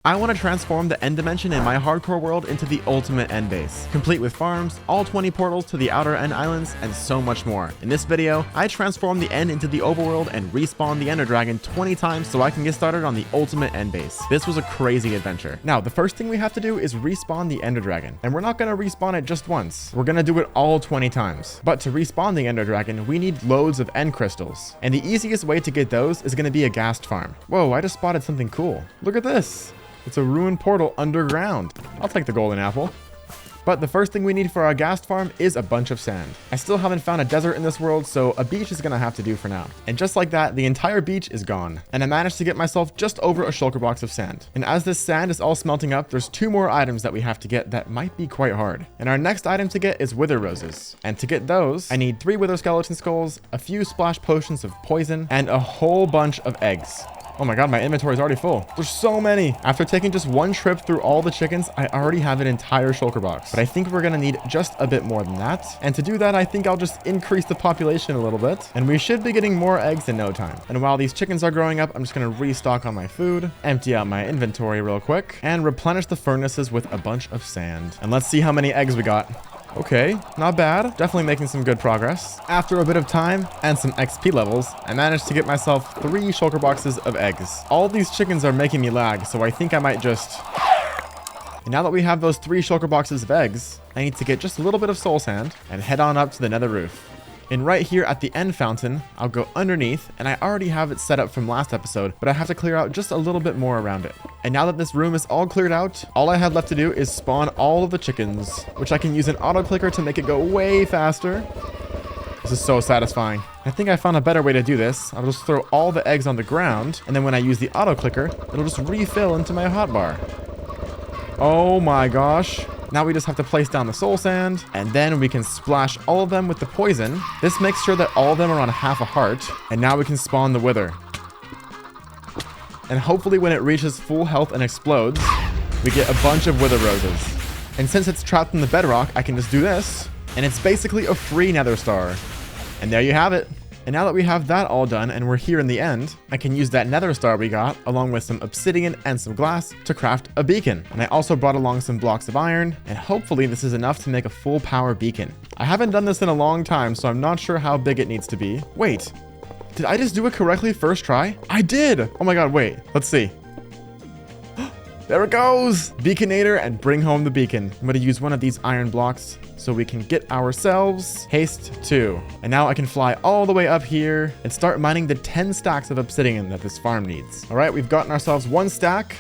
I want to transform the end dimension in my hardcore world into the ultimate end base, complete with farms, all 20 portals to the outer end islands, and so much more. In this video, I transform the end into the overworld and respawn the ender dragon 20 times so I can get started on the ultimate end base. This was a crazy adventure. Now, the first thing we have to do is respawn the ender dragon, and we're not going to respawn it just once. We're going to do it all 20 times. But to respawn the ender dragon, we need loads of end crystals, and the easiest way to get those is going to be a ghast farm. Whoa, I just spotted something cool. Look at this. It's a ruined portal underground. I'll take the golden apple. But the first thing we need for our ghast farm is a bunch of sand. I still haven't found a desert in this world, so a beach is gonna have to do for now. And just like that, the entire beach is gone. And I managed to get myself just over a shulker box of sand. And as this sand is all smelting up, there's 2 more items that we have to get that might be quite hard. And our next item to get is wither roses. And to get those, I need 3 wither skeleton skulls, a few splash potions of poison, and a whole bunch of eggs. Oh my god, my inventory is already full. There's so many. After taking just one trip through all the chickens, I already have an entire shulker box. But I think we're gonna need just a bit more than that. And to do that, I think I'll just increase the population a little bit. And we should be getting more eggs in no time. And while these chickens are growing up, I'm just gonna restock on my food, empty out my inventory real quick, and replenish the furnaces with a bunch of sand. And let's see how many eggs we got. Okay, not bad. Definitely making some good progress. After a bit of time and some XP levels, I managed to get myself 3 shulker boxes of eggs. All these chickens are making me lag, so I think I might just... And now that we have those 3 shulker boxes of eggs, I need to get just a little bit of soul sand and head on up to the nether roof. And right here at the end fountain, I'll go underneath, and I already have it set up from last episode, but I have to clear out just a little bit more around it. And now that this room is all cleared out, all I have left to do is spawn all of the chickens, which I can use an auto clicker to make it go way faster. This is so satisfying. I think I found a better way to do this. I'll just throw all the eggs on the ground, and then when I use the auto clicker, it'll just refill into my hotbar. Oh my gosh. Now we just have to place down the soul sand, and then we can splash all of them with the poison. This makes sure that all of them are on half a heart, and now we can spawn the wither. And hopefully when it reaches full health and explodes, we get a bunch of wither roses. And since it's trapped in the bedrock, I can just do this, and it's basically a free nether star. And there you have it. And now that we have that all done and we're here in the end, I can use that nether star we got along with some obsidian and some glass to craft a beacon. And I also brought along some blocks of iron, and hopefully this is enough to make a full power beacon. I haven't done this in a long time, so I'm not sure how big it needs to be. Wait, did I just do it correctly first try? I did! Oh my god, wait, let's see. There it goes! Beaconator, and bring home the beacon. I'm gonna use one of these iron blocks so we can get ourselves haste 2. And now I can fly all the way up here and start mining the 10 stacks of obsidian that this farm needs. All right, we've gotten ourselves 1 stack.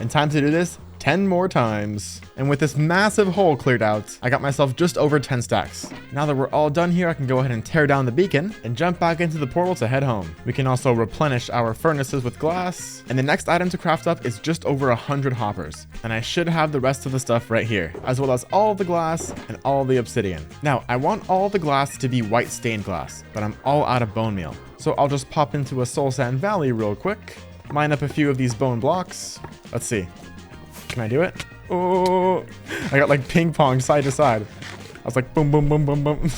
And time to do this 10 more times. And with this massive hole cleared out, I got myself just over 10 stacks. Now that we're all done here, I can go ahead and tear down the beacon and jump back into the portal to head home. We can also replenish our furnaces with glass. And the next item to craft up is just over 100 hoppers. And I should have the rest of the stuff right here, as well as all the glass and all the obsidian. Now, I want all the glass to be white stained glass, but I'm all out of bone meal. So I'll just pop into a soul sand valley real quick, mine up a few of these bone blocks. Let's see. Can I do it? Oh, I got like ping pong side to side. I was like boom, boom, boom, boom, boom.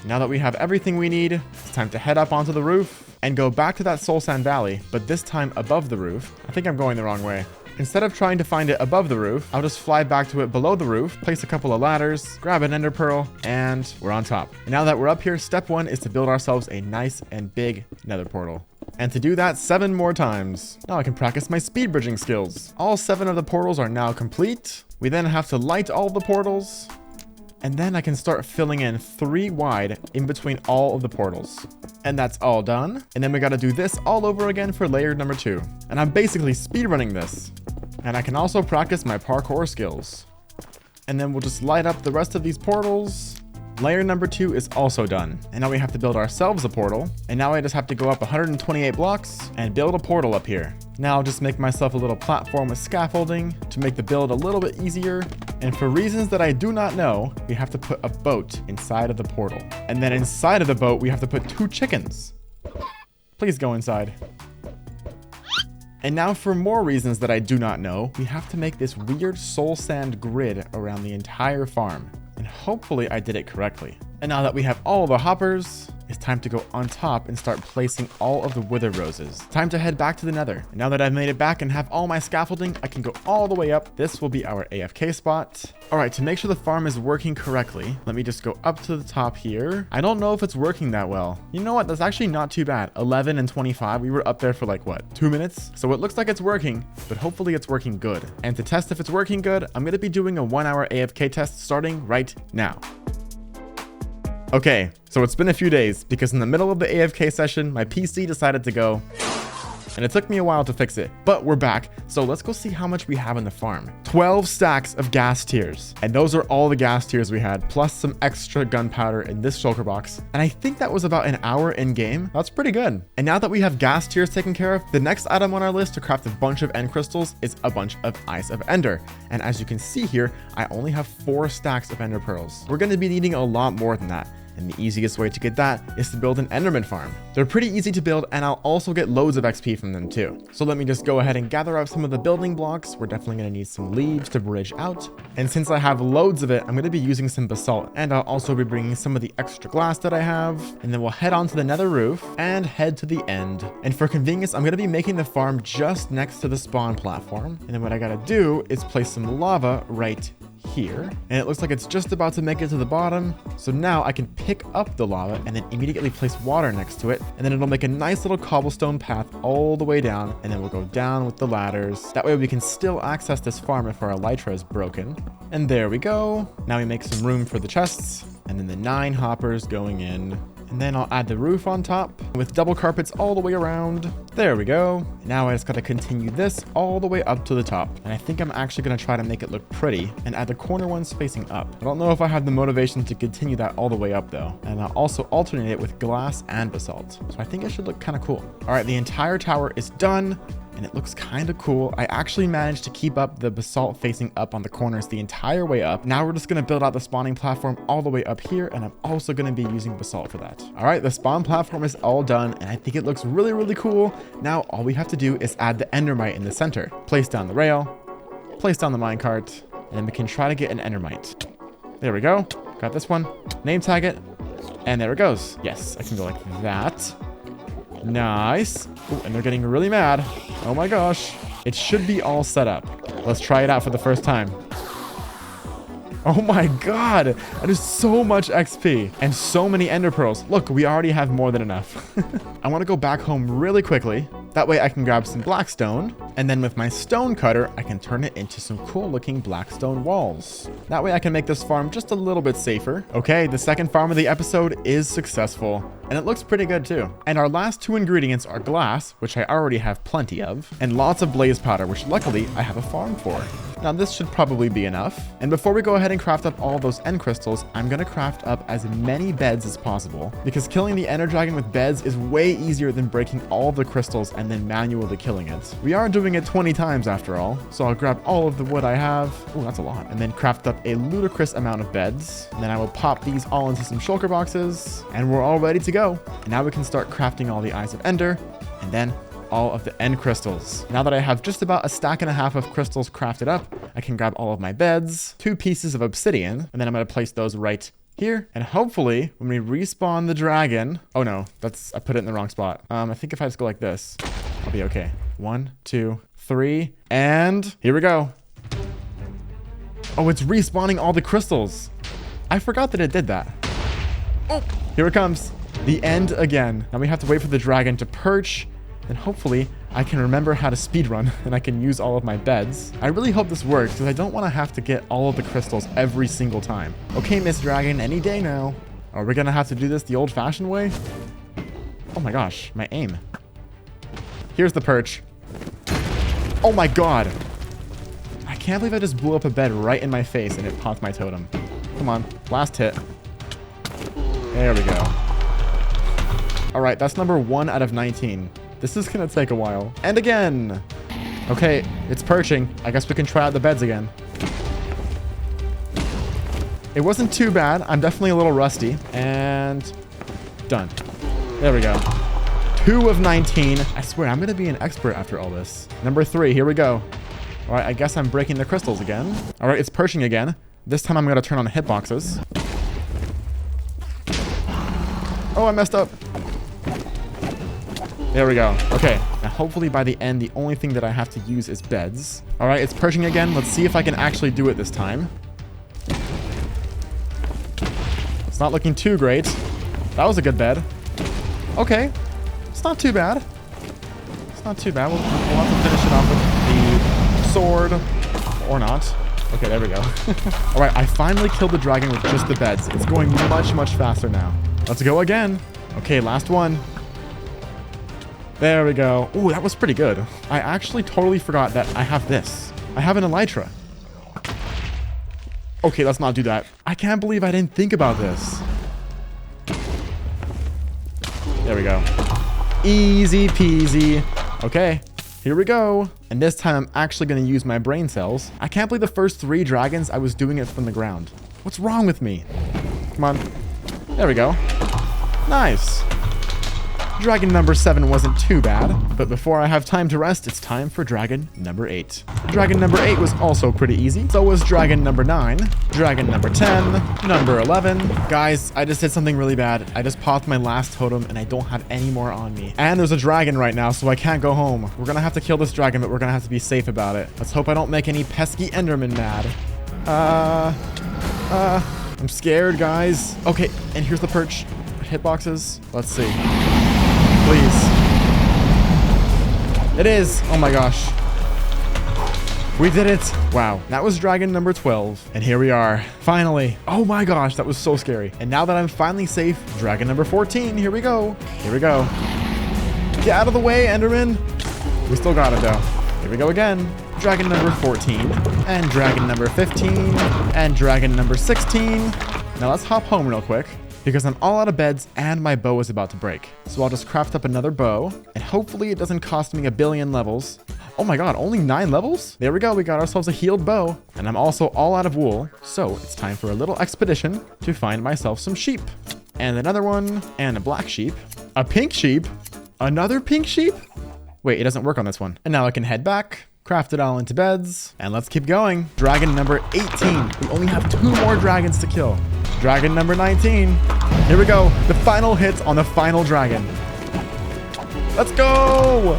Now that we have everything we need, it's time to head up onto the roof and go back to that soul sand valley, but this time above the roof. I think I'm going the wrong way. Instead of trying to find it above the roof, I'll just fly back to it below the roof, place a couple of ladders, grab an ender pearl, and we're on top. And now that we're up here, step 1 is to build ourselves a nice and big nether portal. And to do that 7 more times. Now I can practice my speed bridging skills. All 7 of the portals are now complete. We then have to light all the portals. And then I can start filling in 3 wide in between all of the portals. And that's all done. And then we gotta do this all over again for layer number 2. And I'm basically speedrunning this. And I can also practice my parkour skills. And then we'll just light up the rest of these portals. Layer number 2 is also done. And now we have to build ourselves a portal. And now I just have to go up 128 blocks and build a portal up here. Now I'll just make myself a little platform with scaffolding to make the build a little bit easier. And for reasons that I do not know, we have to put a boat inside of the portal. And then inside of the boat, we have to put 2 chickens. Please go inside. And now for more reasons that I do not know, we have to make this weird soul sand grid around the entire farm. And hopefully I did it correctly. And now that we have all the hoppers, it's time to go on top and start placing all of the wither roses. Time to head back to the nether. And now that I've made it back and have all my scaffolding, I can go all the way up. This will be our AFK spot. All right, to make sure the farm is working correctly, let me just go up to the top here. I don't know if it's working that well. You know what? That's actually not too bad. 11 and 25. We were up there for like, what, 2 minutes? So it looks like it's working, but hopefully it's working good. And to test if it's working good, I'm going to be doing a 1-hour AFK test starting right now. Okay, so it's been a few days because in the middle of the AFK session, my PC decided to go, and it took me a while to fix it, but we're back. So let's go see how much we have in the farm. 12 stacks of gas tiers, and those are all the gas tiers we had, plus some extra gunpowder in this shulker box. And I think that was about an hour in game. That's pretty good. And now that we have gas tiers taken care of, the next item on our list to craft a bunch of end crystals is a bunch of Eyes of Ender. And as you can see here, I only have 4 stacks of Ender pearls. We're going to be needing a lot more than that. And the easiest way to get that is to build an Enderman farm. They're pretty easy to build, and I'll also get loads of XP from them too. So let me just go ahead and gather up some of the building blocks. We're definitely going to need some leaves to bridge out. And since I have loads of it, I'm going to be using some basalt. And I'll also be bringing some of the extra glass that I have. And then we'll head on to the nether roof and head to the end. And for convenience, I'm going to be making the farm just next to the spawn platform. And then what I got to do is place some lava right here, and it looks like it's just about to make it to the bottom. So now I can pick up the lava and then immediately place water next to it, and then it'll make a nice little cobblestone path all the way down, and then we'll go down with the ladders. That way we can still access this farm if our elytra is broken. And there we go. Now we make some room for the chests, and then the 9 hoppers going in. And then I'll add the roof on top with double carpets all the way around. There we go. Now I just got to continue this all the way up to the top. And I think I'm actually going to try to make it look pretty and add the corner ones facing up. I don't know if I have the motivation to continue that all the way up though. And I'll also alternate it with glass and basalt. So I think it should look kind of cool. All right, the entire tower is done. And it looks kind of cool. I actually managed to keep up the basalt facing up on the corners the entire way up. Now we're just going to build out the spawning platform all the way up here, and I'm also going to be using basalt for that. All right, the spawn platform is all done, and I think it looks really, really cool. Now all we have to do is add the endermite in the center. Place down the rail, place down the minecart, and then we can try to get an endermite. There we go. Got this one. Name tag it, and there it goes. Yes, I can go like that. Nice. Ooh, and they're getting really mad. Oh my gosh. It should be all set up. Let's try it out for the first time. Oh my god. That is so much XP and so many ender pearls. Look, we already have more than enough. I want to go back home really quickly. That way I can grab some blackstone, and then with my stone cutter, I can turn it into some cool looking blackstone walls. That way I can make this farm just a little bit safer. Okay, the second farm of the episode is successful, and it looks pretty good too. And our last 2 ingredients are glass, which I already have plenty of, and lots of blaze powder, which luckily I have a farm for. Now this should probably be enough. And before we go ahead and craft up all those end crystals, I'm gonna craft up as many beds as possible, because killing the ender dragon with beds is way easier than breaking all of the crystals and then manually killing it. We are doing it 20 times after all, so I'll grab all of the wood I have. Oh, that's a lot. And then craft up a ludicrous amount of beds. And then I will pop these all into some shulker boxes, and we're all ready to go. And now we can start crafting all the Eyes of Ender, and then all of the end crystals. Now that I have just about a stack and a half of crystals crafted up, I can grab all of my beds, 2 pieces of obsidian, and then I'm going to place those right here. And hopefully when we respawn the dragon, oh no, I put it in the wrong spot. I think if I just go like this, I'll be okay. 1, 2, 3, and here we go. Oh, it's respawning all the crystals. I forgot that it did that. Oh, here it comes. The end again. Now we have to wait for the dragon to perch. Then hopefully I can remember how to speedrun and I can use all of my beds. I really hope this works because I don't want to have to get all of the crystals every single time. Okay, Miss Dragon, any day now. Are we going to have to do this the old-fashioned way? Oh my gosh, my aim. Here's the perch. Oh my god. I can't believe I just blew up a bed right in my face and it popped my totem. Come on, last hit. There we go. All right, that's number 1 out of 19. This is gonna take a while. And again. Okay, it's perching. I guess we can try out the beds again. It wasn't too bad. I'm definitely a little rusty. And done. There we go. 2 of 19. I swear, I'm gonna be an expert after all this. Number 3, here we go. All right, I guess I'm breaking the crystals again. All right, it's perching again. This time I'm gonna turn on the hitboxes. Oh, I messed up. There we go. Okay. Now, hopefully by the end, the only thing that I have to use is beds. All right, it's perching again. Let's see if I can actually do it this time. It's not looking too great. That was a good bed. Okay. It's not too bad. It's not too bad. We'll have to finish it off with the sword. Or not. Okay, there we go. All right, I finally killed the dragon with just the beds. It's going much, much faster now. Let's go again. Okay, last one. There we go. Ooh, that was pretty good. I actually totally forgot that I have this. I have an elytra. Okay, let's not do that. I can't believe I didn't think about this. There we go. Easy peasy. Okay, here we go. And this time I'm actually going to use my brain cells. I can't believe the first 3 dragons I was doing it from the ground. What's wrong with me? Come on. There we go. Nice. Dragon number 7 wasn't too bad, but before I have time to rest, it's time for dragon number 8. Dragon number 8 was also pretty easy. So was dragon number 9, dragon number 10, number 11. Guys, I just did something really bad. I just popped my last totem and I don't have any more on me. And there's a dragon right now, so I can't go home. We're gonna have to kill this dragon, but we're gonna have to be safe about it. Let's hope I don't make any pesky enderman mad. I'm scared, guys. Okay, and here's the perch. Hitboxes. Let's see. Please. It is. Oh my gosh. We did it. Wow. That was dragon number 12. And here we are. Finally. Oh my gosh. That was so scary. And now that I'm finally safe, dragon number 14. Here we go. Here we go. Get out of the way, Enderman. We still got it though. Here we go again. Dragon number 14. And dragon number 15. And dragon number 16. Now let's hop home real quick, because I'm all out of beds and my bow is about to break. So I'll just craft up another bow, and hopefully it doesn't cost me 1 billion levels. Oh my god, only 9 levels? There we go, we got ourselves a healed bow. And I'm also all out of wool, so it's time for a little expedition to find myself some sheep. And another one, and a black sheep. A pink sheep? Another pink sheep? Wait, it doesn't work on this one. And now I can head back, craft it all into beds, and let's keep going. Dragon number 18. We only have 2 more dragons to kill. Dragon number 19. Here we go. The final hit on the final dragon. Let's go!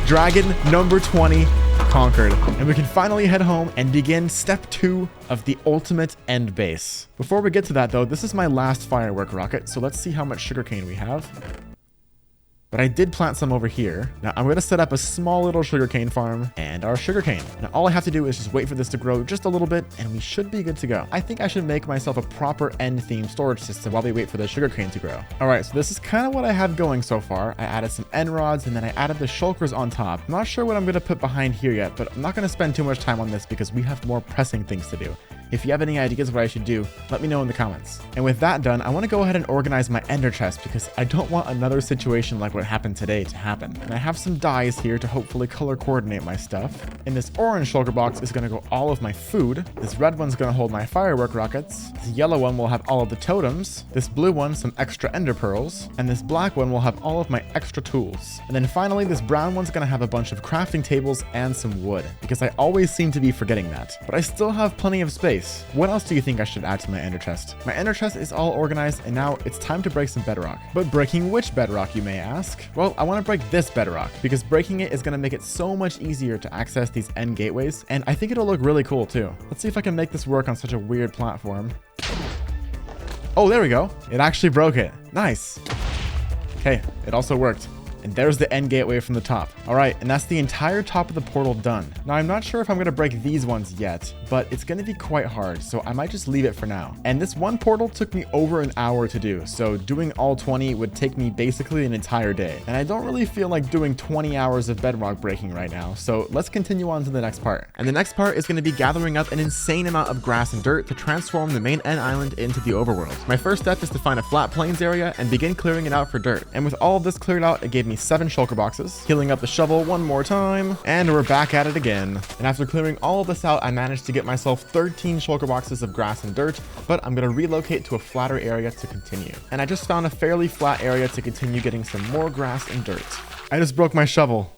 Dragon number 20 conquered. And we can finally head home and begin step 2 of the ultimate end base. Before we get to that though, this is my last firework rocket. So let's see how much sugarcane we have. But I did plant some over here. Now I'm going to set up a small little sugarcane farm and our sugarcane. Now all I have to do is just wait for this to grow just a little bit and we should be good to go. I think I should make myself a proper end themed storage system while we wait for the sugarcane to grow. All right, so this is kind of what I have going so far. I added some end rods and then I added the shulkers on top. I'm not sure what I'm going to put behind here yet, but I'm not going to spend too much time on this because we have more pressing things to do. If you have any ideas what I should do, let me know in the comments. And with that done, I want to go ahead and organize my ender chest because I don't want another situation like what happened today to happen. And I have some dyes here to hopefully color coordinate my stuff. In this orange shulker box is going to go all of my food. This red one's going to hold my firework rockets. This yellow one will have all of the totems. This blue one, some extra ender pearls. And this black one will have all of my extra tools. And then finally, this brown one's going to have a bunch of crafting tables and some wood because I always seem to be forgetting that. But I still have plenty of space. What else do you think I should add to my ender chest? My ender chest is all organized and now it's time to break some bedrock. But breaking which bedrock, you may ask? Well, I want to break this bedrock because breaking it is going to make it so much easier to access these end gateways, and I think it'll look really cool too. Let's see if I can make this work on such a weird platform. Oh, there we go. It actually broke it. Nice. Okay, it also worked. And there's the end gateway from the top. All right, and that's the entire top of the portal done. Now, I'm not sure if I'm gonna break these ones yet, but it's gonna be quite hard, so I might just leave it for now. And this one portal took me over an hour to do, so doing all 20 would take me basically an entire day. And I don't really feel like doing 20 hours of bedrock breaking right now, so let's continue on to the next part. And the next part is gonna be gathering up an insane amount of grass and dirt to transform the main end island into the overworld. My first step is to find a flat plains area and begin clearing it out for dirt. And with all of this cleared out, it gave me 7 shulker boxes, healing up the shovel one more time, and we're back at it again. And after clearing all of this out, I managed to get myself 13 shulker boxes of grass and dirt, but I'm gonna relocate to a flatter area to continue. And I just found a fairly flat area to continue getting some more grass and dirt. I just broke my shovel.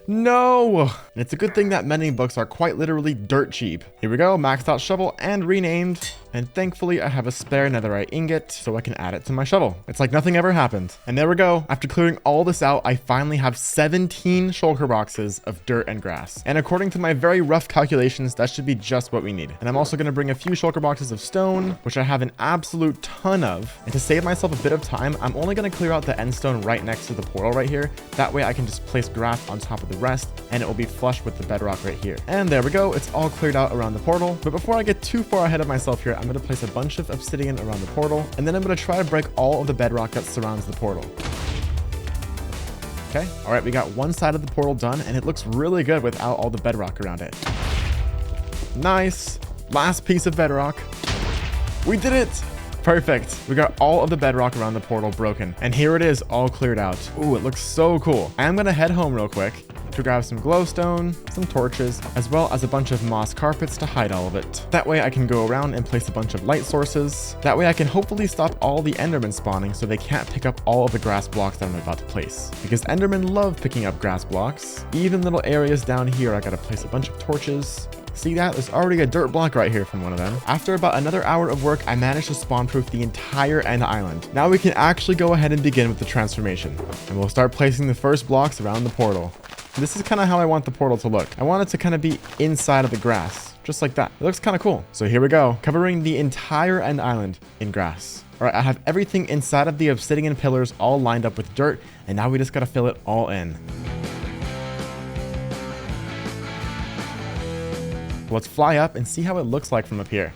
No! And it's a good thing that mending books are quite literally dirt cheap. Here we go, maxed out shovel and renamed And thankfully, I have a spare netherite ingot, so I can add it to my shovel. It's like nothing ever happened. And there we go. After clearing all this out, I finally have 17 shulker boxes of dirt and grass. And according to my very rough calculations, that should be just what we need. And I'm also going to bring a few shulker boxes of stone, which I have an absolute ton of. And to save myself a bit of time, I'm only going to clear out the end stone right next to the portal right here. That way I can just place grass on top of the rest, and it will be flush with the bedrock right here. And there we go. It's all cleared out around the portal. But before I get too far ahead of myself here, I'm going to place a bunch of obsidian around the portal, and then I'm going to try to break all of the bedrock that surrounds the portal. Okay, all right, we got one side of the portal done, and it looks really good without all the bedrock around it. Nice. Last piece of bedrock. We did it. Perfect. We got all of the bedrock around the portal broken, and here it is all cleared out. Ooh, it looks so cool. I am going to head home real quick to grab some glowstone, some torches, as well as a bunch of moss carpets to hide all of it. That way I can go around and place a bunch of light sources. That way I can hopefully stop all the endermen spawning so they can't pick up all of the grass blocks that I'm about to place. Because endermen love picking up grass blocks. Even little areas down here, I gotta place a bunch of torches. See that? There's already a dirt block right here from one of them. After about another hour of work, I managed to spawn-proof the entire end island. Now we can actually go ahead and begin with the transformation. And we'll start placing the first blocks around the portal. This is kind of how I want the portal to look. I want it to kind of be inside of the grass, just like that. It looks kind of cool. So here we go, covering the entire end island in grass. All right, I have everything inside of the obsidian pillars all lined up with dirt, and now we just gotta fill it all in. Let's fly up and see how it looks like from up here.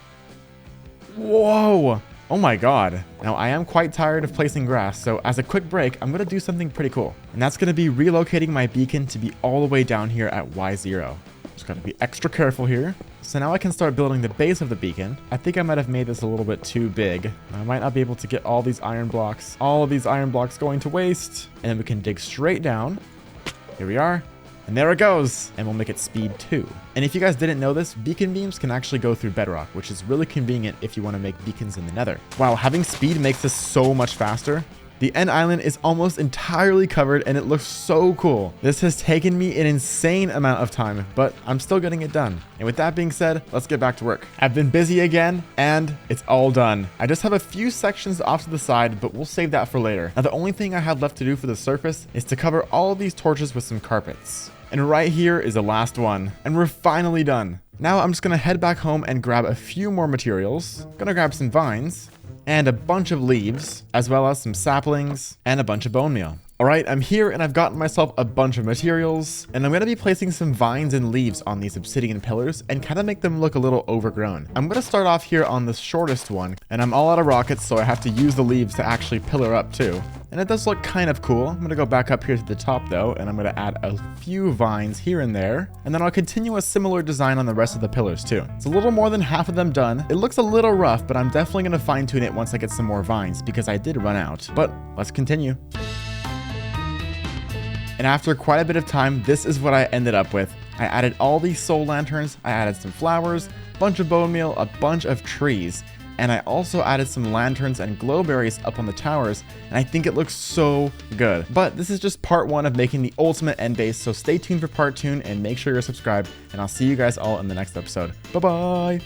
Whoa! Oh my god. Now I am quite tired of placing grass, so as a quick break, I'm going to do something pretty cool. And that's going to be relocating my beacon to be all the way down here at Y0. Just got to be extra careful here. So now I can start building the base of the beacon. I think I might have made this a little bit too big. I might not be able to get all these iron blocks. All of these iron blocks going to waste. And then we can dig straight down. Here we are. And there it goes, and we'll make it speed 2. And if you guys didn't know this, beacon beams can actually go through bedrock, which is really convenient if you want to make beacons in the nether. Wow, having speed makes this so much faster. The end island is almost entirely covered, and it looks so cool. This has taken me an insane amount of time, but I'm still getting it done. And with that being said, let's get back to work. I've been busy again, and it's all done. I just have a few sections off to the side, but we'll save that for later. Now, the only thing I have left to do for the surface is to cover all of these torches with some carpets. And right here is the last one, and we're finally done. Now I'm just gonna head back home and grab a few more materials. Gonna grab some vines and a bunch of leaves, as well as some saplings and a bunch of bone meal. All right, I'm here and I've gotten myself a bunch of materials, and I'm going to be placing some vines and leaves on these obsidian pillars and kind of make them look a little overgrown. I'm going to start off here on the shortest one, and I'm all out of rockets, so I have to use the leaves to actually pillar up too. And it does look kind of cool. I'm going to go back up here to the top though, and I'm going to add a few vines here and there, and then I'll continue a similar design on the rest of the pillars too. It's a little more than half of them done. It looks a little rough, but I'm definitely going to fine tune it once I get some more vines because I did run out. But let's continue. And after quite a bit of time, this is what I ended up with. I added all these soul lanterns, I added some flowers, a bunch of bone meal, a bunch of trees, and I also added some lanterns and glowberries up on the towers, and I think it looks so good. But this is just part 1 of making the ultimate end base, so stay tuned for part 2 and make sure you're subscribed, and I'll see you guys all in the next episode. Bye-bye!